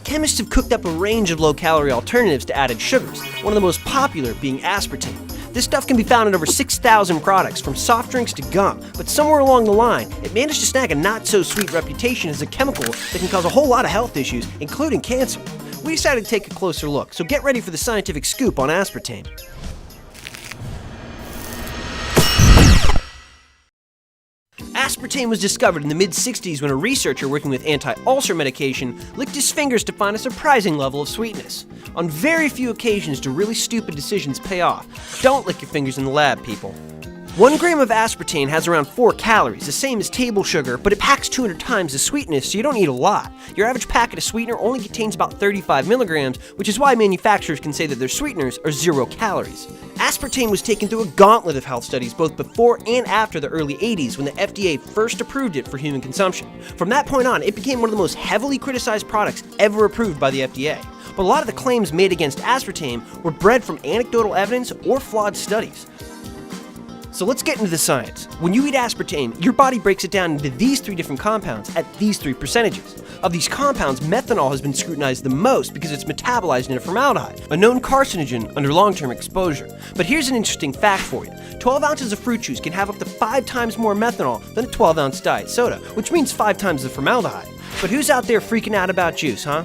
chemists have cooked up a range of low-calorie alternatives to added sugars, one of the most popular being aspartame. This stuff can be found in over 6,000 products, from soft drinks to gum, but somewhere along the line, it managed to snag a not-so-sweet reputation as a chemical that can cause a whole lot of health issues, including cancer. We decided to take a closer look, so get ready for the scientific scoop on aspartame. Aspartame was discovered in the mid-60s when a researcher working with anti-ulcer medication licked his fingers to find a surprising level of sweetness. On very few occasions do really stupid decisions pay off. Don't lick your fingers in the lab, people. 1 gram of aspartame has around 4 calories, the same as table sugar, but it packs 200 times the sweetness, so you don't need a lot. Your average packet of sweetener only contains about 35 milligrams, which is why manufacturers can say that their sweeteners are 0 calories. Aspartame was taken through a gauntlet of health studies both before and after the early 80s when the FDA first approved it for human consumption. From that point on, it became one of the most heavily criticized products ever approved by the FDA. But a lot of the claims made against aspartame were bred from anecdotal evidence or flawed studies. So let's get into the science. When you eat aspartame, your body breaks it down into these 3 different compounds at these 3 percentages. Of these compounds, methanol has been scrutinized the most because it's metabolized into formaldehyde, a known carcinogen under long-term exposure. But here's an interesting fact for you. 12 ounces of fruit juice can have up to 5 times more methanol than a 12-ounce diet soda, which means 5 times the formaldehyde. But who's out there freaking out about juice, huh?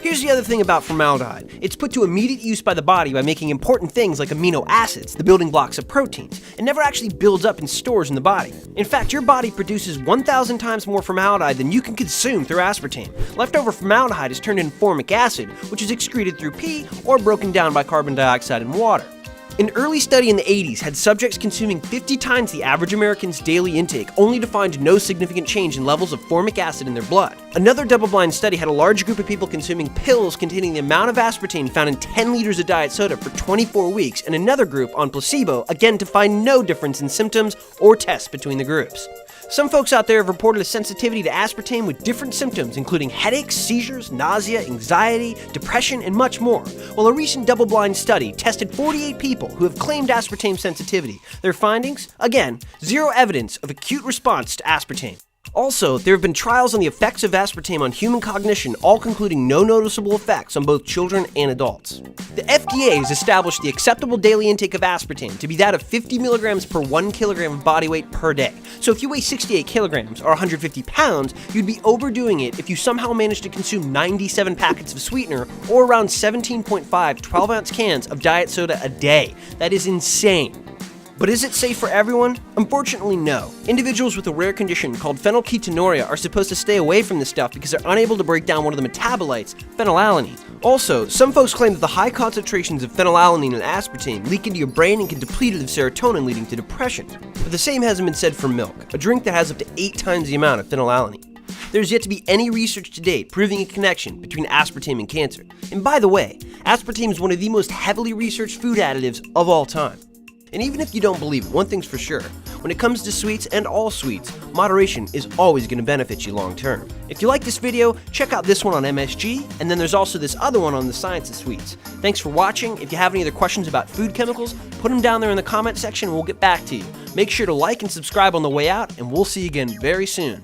Here's the other thing about formaldehyde. It's put to immediate use by the body by making important things like amino acids, the building blocks of proteins. It never actually builds up and stores in the body. In fact, your body produces 1,000 times more formaldehyde than you can consume through aspartame. Leftover formaldehyde is turned into formic acid, which is excreted through pee or broken down by carbon dioxide and water. An early study in the 80s had subjects consuming 50 times the average American's daily intake, only to find no significant change in levels of formic acid in their blood. Another double-blind study had a large group of people consuming pills containing the amount of aspartame found in 10 liters of diet soda for 24 weeks, and another group on placebo, again to find no difference in symptoms or tests between the groups. Some folks out there have reported a sensitivity to aspartame with different symptoms, including headaches, seizures, nausea, anxiety, depression, and much more. While a recent double-blind study tested 48 people who have claimed aspartame sensitivity. Their findings? Again, 0 evidence of acute response to aspartame. Also, there have been trials on the effects of aspartame on human cognition, all concluding no noticeable effects on both children and adults. The FDA has established the acceptable daily intake of aspartame to be that of 50 milligrams per 1 kilogram of body weight per day. So if you weigh 68 kilograms, or 150 pounds, you'd be overdoing it if you somehow managed to consume 97 packets of sweetener, or around 17.5 12-ounce cans of diet soda a day. That is insane. But is it safe for everyone? Unfortunately, no. Individuals with a rare condition called phenylketonuria are supposed to stay away from this stuff because they're unable to break down one of the metabolites, phenylalanine. Also, some folks claim that the high concentrations of phenylalanine and aspartame leak into your brain and can deplete it of serotonin, leading to depression. But the same hasn't been said for milk, a drink that has up to 8 times the amount of phenylalanine. There's yet to be any research to date proving a connection between aspartame and cancer. And by the way, aspartame is one of the most heavily researched food additives of all time. And even if you don't believe it, one thing's for sure. When it comes to sweets and all sweets, moderation is always going to benefit you long term. If you like this video, check out this one on MSG, and then there's also this other one on the science of sweets. Thanks for watching. If you have any other questions about food chemicals, put them down there in the comment section and we'll get back to you. Make sure to like and subscribe on the way out, and we'll see you again very soon.